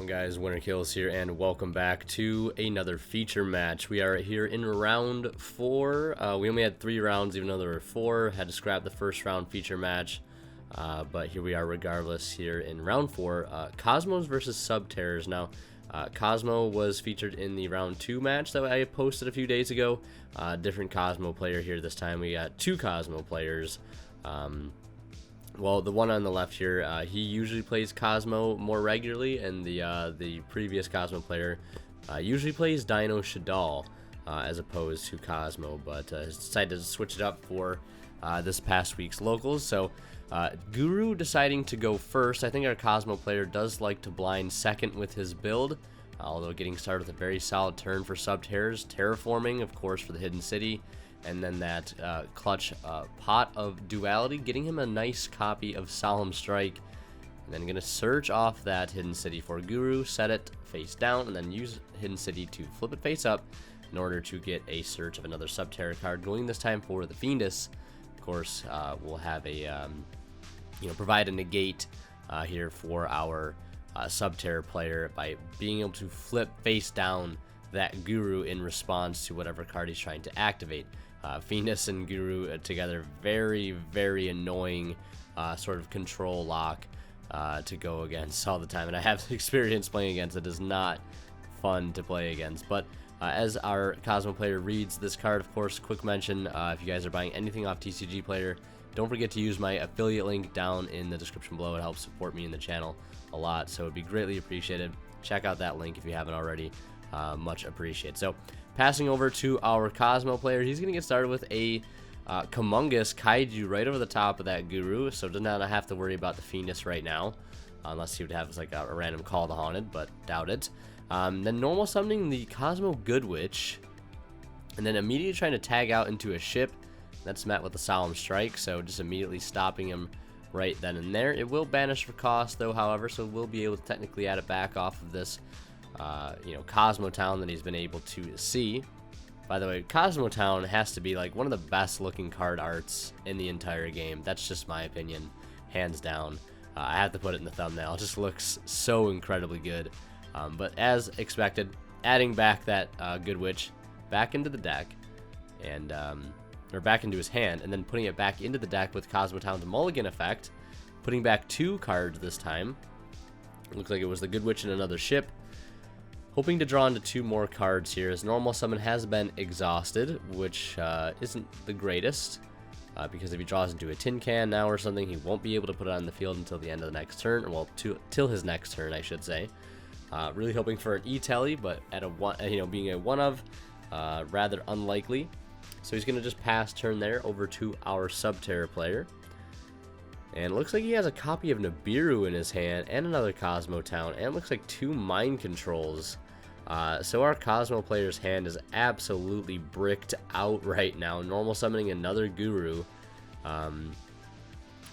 on, guys? Winner Kills here, and welcome back to another feature match. We are here in round 4. We only had 3 rounds, even though there were 4. Had to scrap the first round feature match, but here we are regardless here in round 4. Kozmos versus Subterrors. Now, Kozmo was featured in the round 2 match that I posted a few days ago. Different Kozmo player here this time. We got 2 Kozmo players. Well, the one on the left here, he usually plays Kozmo more regularly, and the previous Kozmo player usually plays Dino Shadal as opposed to Kozmo, but has decided to switch it up for this past week's locals. So Guru deciding to go first. I think our Kozmo player does like to blind second with his build, although getting started with a very solid turn for Subterrors. Terraforming, of course, for the Hidden City. And then that clutch Pot of Duality, getting him a nice copy of Solemn Strike. And then going to search off that Hidden City for Guru, set it face down, and then use Hidden City to flip it face up in order to get a search of another Subterror card, going this time for the Fiendus. Of course, we'll have a, provide a negate here for our Subterror player by being able to flip face down that Guru in response to whatever card he's trying to activate. Fiendus and Guru together, very, very annoying sort of control lock to go against all the time. And I have experience playing against it. It is not fun to play against. But as our Kozmo player reads this card, of course, quick mention, if you guys are buying anything off TCG Player, don't forget to use my affiliate link down in the description below. It helps support me in the channel a lot, so it would be greatly appreciated. Check out that link if you haven't already. Much appreciated. So passing over to our Kozmo player, he's going to get started with a Humongous Kaiju right over the top of that Guru, so does not have to worry about the Fiendus right now, unless he would have like a random Call the Haunted, but doubt it. Then normal summoning the Kozmo Good Witch, and then immediately trying to tag out into a ship. That's met with a Solemn Strike, so just immediately stopping him right then and there. It will banish for cost though, however, so we'll be able to technically add it back off of this Kozmo Town that he's been able to see. By the way, Kozmo Town has to be like one of the best looking card arts in the entire game. That's just my opinion, hands down. I have to put it in the thumbnail. It just looks so incredibly good. But as expected, adding back that Good Witch back into the deck, and or back into his hand, and then putting it back into the deck with Kozmo Town's Mulligan effect, putting back 2 cards this time. It looks like it was the Good Witch and another ship. Hoping to draw into 2 more cards here, as normal summon has been exhausted, which isn't the greatest, because if he draws into a tin can now or something, he won't be able to put it on the field until the end of the next turn, well, till his next turn, I should say. Really hoping for an E-Telly, but at a one, being a one of, rather unlikely. So he's going to just pass turn there over to our Subterror player. And it looks like he has a copy of Nibiru in his hand, and another Kozmo Town, and it looks like 2 Mind Controls. So our Kozmo player's hand is absolutely bricked out right now. Normal summoning another Guru.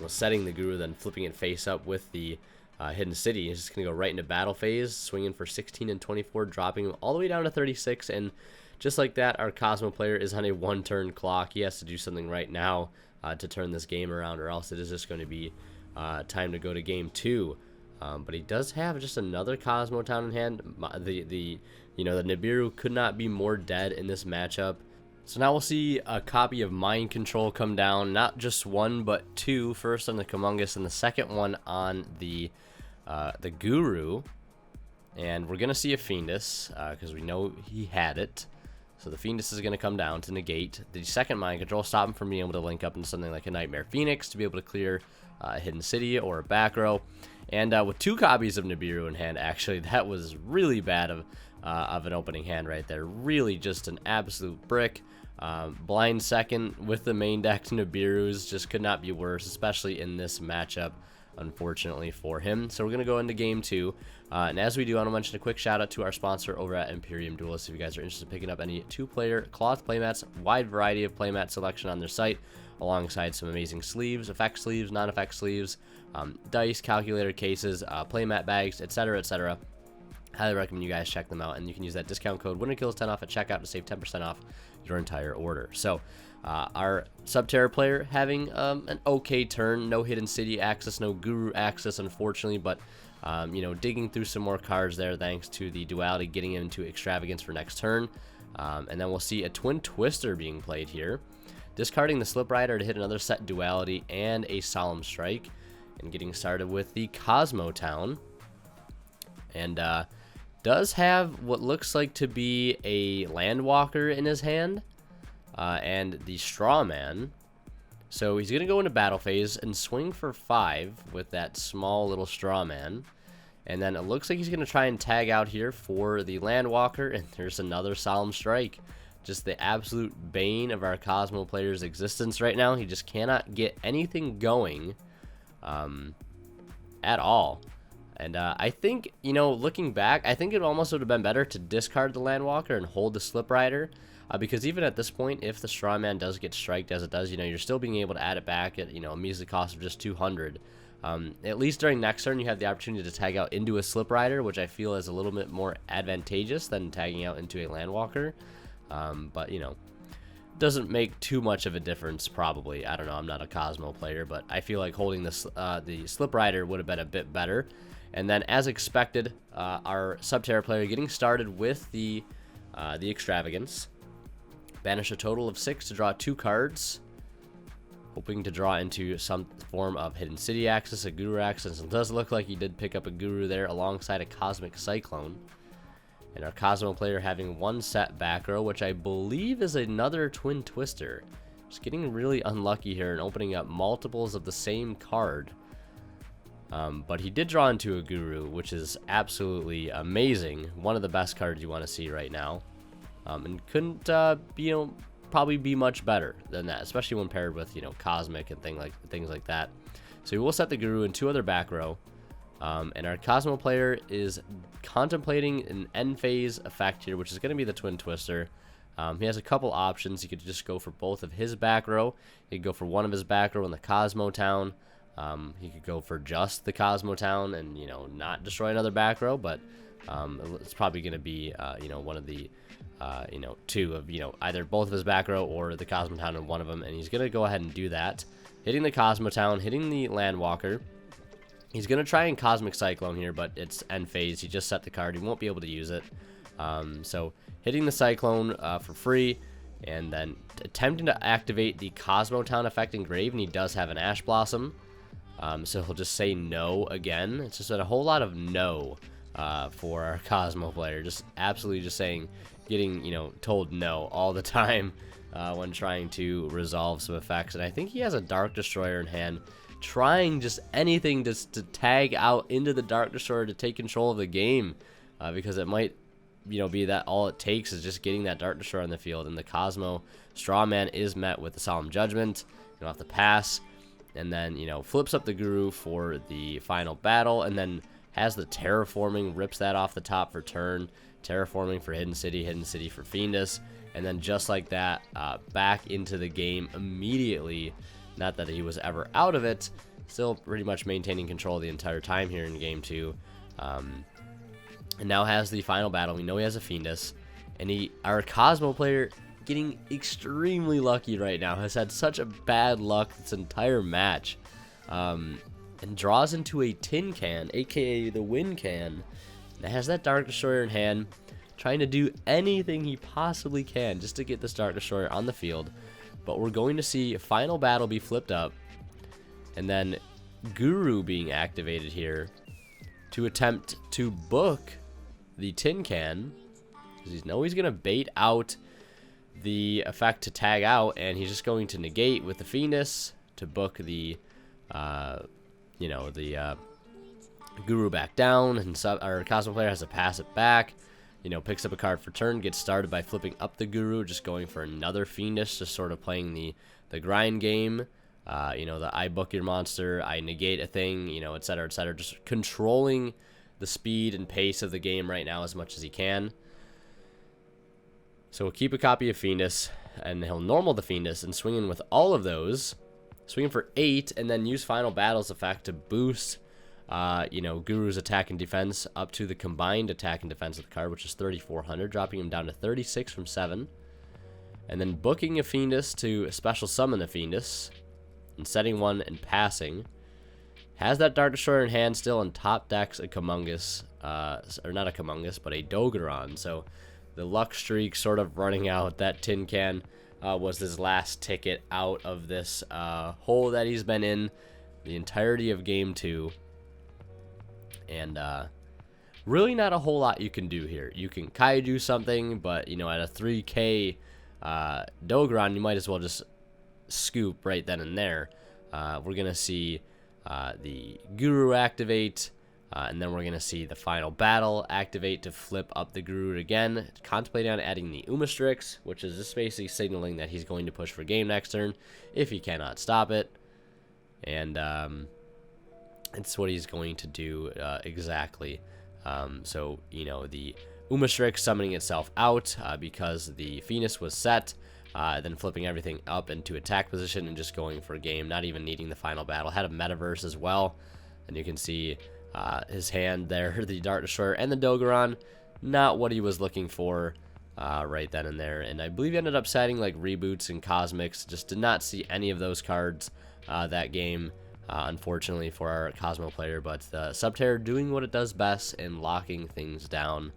Setting the Guru, then flipping it face up with the Hidden City. He's just going to go right into battle phase, swinging for 16 and 24, dropping him all the way down to 36. And just like that, our Kozmo player is on a 1-turn clock. He has to do something right now to turn this game around, or else it is just going to be time to go to game 2. But he does have just another Kozmo Town in hand. The Nibiru could not be more dead in this matchup. So now we'll see a copy of Mind Control come down, not just 1 but 2. First on the Humongous and the second one on the Guru. And we're gonna see a Fiendus because we know he had it. So the Fiendus is going to come down to negate the second Mind Control, stop him from being able to link up into something like a Nightmare Phoenix to be able to clear a Hidden City or a back row. And with 2 copies of Nibiru in hand, actually, that was really bad of an opening hand right there. Really just an absolute brick. Blind second with the main deck Nibirus just could not be worse, especially in this matchup, unfortunately for him. So we're going to go into game 2. And as we do, I want to mention a quick shout out to our sponsor over at Imperium Duelist. If you guys are interested in picking up any 2-player cloth playmats, wide variety of playmat selection on their site, alongside some amazing sleeves, effect sleeves, non-effect sleeves, dice, calculator cases, playmat bags, etc., etc. Highly recommend you guys check them out, and you can use that discount code WinnerKills10 off at checkout to save 10% off your entire order. So Our Subterror player having an okay turn. No Hidden City access, no Guru access, unfortunately, but you know, digging through some more cards there thanks to the duality, getting into Extravagance for next turn. And then we'll see a Twin Twister being played here. Discarding the Slip Rider to hit another set duality and a Solemn Strike. And getting started with the Kozmo Town. And does have what looks like to be a Landwalker in his hand. And the Straw Man. So he's going to go into battle phase and swing for 5 with that small little Straw Man. And then it looks like he's going to try and tag out here for the Landwalker. And there's another Solemn Strike. Just the absolute bane of our Kozmo player's existence right now. He just cannot get anything going at all. And I think, you know, looking back, I think it almost would have been better to discard the Landwalker and hold the Slip Rider. Because even at this point, if the Straw Man does get striked as it does, you know, you're still being able to add it back at, you know, a measly cost of just 200. At least during next turn, you have the opportunity to tag out into a Slip Rider, which I feel is a little bit more advantageous than tagging out into a Landwalker. But, you know, doesn't make too much of a difference, probably. I don't know, I'm not a Kozmo player, but I feel like holding this, the Slip Rider would have been a bit better. And then, as expected, our Subterror player getting started with the Extravagance. Banish a total of 6 to draw 2 cards. Hoping to draw into some form of Hidden City access, a Guru access. It does look like he did pick up a Guru there alongside a Cosmic Cyclone. And our Kozmo player having 1 set back row, which I believe is another Twin Twister. Just getting really unlucky here and opening up multiples of the same card. But he did draw into a Guru, which is absolutely amazing. One of the best cards you want to see right now. And couldn't, you know, probably be much better than that, especially when paired with, you know, Cosmic and things like that. So we will set the Guru in 2 other back row. And our Kozmo player is contemplating an end phase effect here, which is going to be the Twin Twister. He has a couple options. He could just go for both of his back row. He could go for one of his back row in the Kozmo Town. He could go for just the Kozmo Town and, you know, not destroy another back row, but it's probably going to be, you know, one of the, you know, 2 of, you know, either both of his back row or the Kozmo Town in one of them, and he's going to go ahead and do that. Hitting the Kozmo Town, hitting the Landwalker. He's going to try and Cosmic Cyclone here, but it's end phase. He just set the card. He won't be able to use it. So hitting the Cyclone for free, and then attempting to activate the Kozmo Town effect engraved, and he does have an Ash Blossom. So he'll just say no again. It's just a whole lot of no for our Kozmo player. Just absolutely just saying, getting, you know, told no all the time when trying to resolve some effects. And I think he has a Dark Destroyer in hand, trying just anything just to tag out into the Dark Destroyer to take control of the game, because it might, you know, be that all it takes is just getting that Dark Destroyer on the field. And the Kozmo Straw Man is met with the Solemn Judgment. You'll have to pass, and then, you know, flips up the Guru for the final battle, and then has the Terraforming, rips that off the top for turn. Terraforming for Hidden City for Fiendus, and then just like that, back into the game immediately. Not that he was ever out of it, still pretty much maintaining control the entire time here in game 2. And now has the final battle. We know he has a Fiendus, and our Kozmo player, getting extremely lucky right now, has had such a bad luck this entire match, and draws into a Tin Can, aka the Wind Can, that has that Dark Destroyer in hand, trying to do anything he possibly can just to get this Dark Destroyer on the field. But we're going to see Final Battle be flipped up, and then Guru being activated here to attempt to book the Tin Can, because he's know he's going to bait out the effect to tag out, and he's just going to negate with the Fiendus to book the, you know, the Guru back down, and our Kozmo player has to pass it back. You know, picks up a card for turn, gets started by flipping up the Guru, just going for another Fiendus, just sort of playing the grind game. You know, the I book your monster, I negate a thing, you know, etc., etc. Just controlling the speed and pace of the game right now as much as he can. So we'll keep a copy of Fiendus, and he'll normal the Fiendus and swing in with all of those. Swing in for 8, and then use Final Battle's effect to boost, you know, Guru's attack and defense up to the combined attack and defense of the card, which is 3,400, dropping him down to 36 from 7. and then booking a Fiendus to special summon a Fiendus, and setting one and passing. Has that Dart Destroyer in hand still, and top decks a Kumungus, or not a Kumungus, but a Dogeron. So the luck streak sort of running out. That tin can was his last ticket out of this hole that he's been in the entirety of game 2. And really not a whole lot you can do here. You can Kaiju something, but you know, at a 3k Dogeron, you might as well just scoop right then and there. We're gonna see the Guru activate, and then we're gonna see the final battle activate to flip up the Guru again. Contemplating on adding the Umastrix, which is just basically signaling that he's going to push for game next turn if he cannot stop it. And it's what he's going to do exactly. So you know, the Umastrix summoning itself out because the Fiendus was set. Then flipping everything up into attack position and just going for a game, not even needing the final battle. Had a Metaverse as well, and you can see his hand there, the Dart Destroyer and the Dogeron, not what he was looking for right then and there. And I believe he ended up setting like Reboots and Cosmics. Just did not see any of those cards that game, unfortunately for our Kozmo player. But the Subterror doing what it does best and locking things down,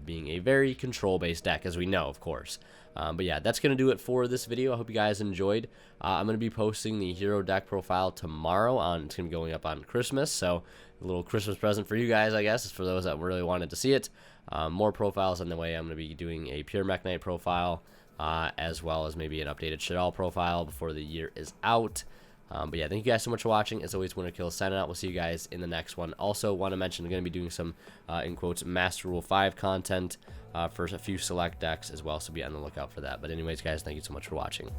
being a very control-based deck, as we know, of course. But yeah, that's going to do it for this video. I hope you guys enjoyed. I'm going to be posting the hero deck profile tomorrow. It's going to be going up on Christmas, so a little Christmas present for you guys, I guess, for those that really wanted to see it. More profiles on the way. I'm going to be doing a Pure Mech Knight profile, as well as maybe an updated Shadal profile before the year is out. But yeah, thank you guys so much for watching. As always, Winter Kill signing out. We'll see you guys in the next one. Also, want to mention I'm going to be doing some, in quotes, Master Rule 5 content for a few select decks as well, so be on the lookout for that. But anyways, guys, thank you so much for watching.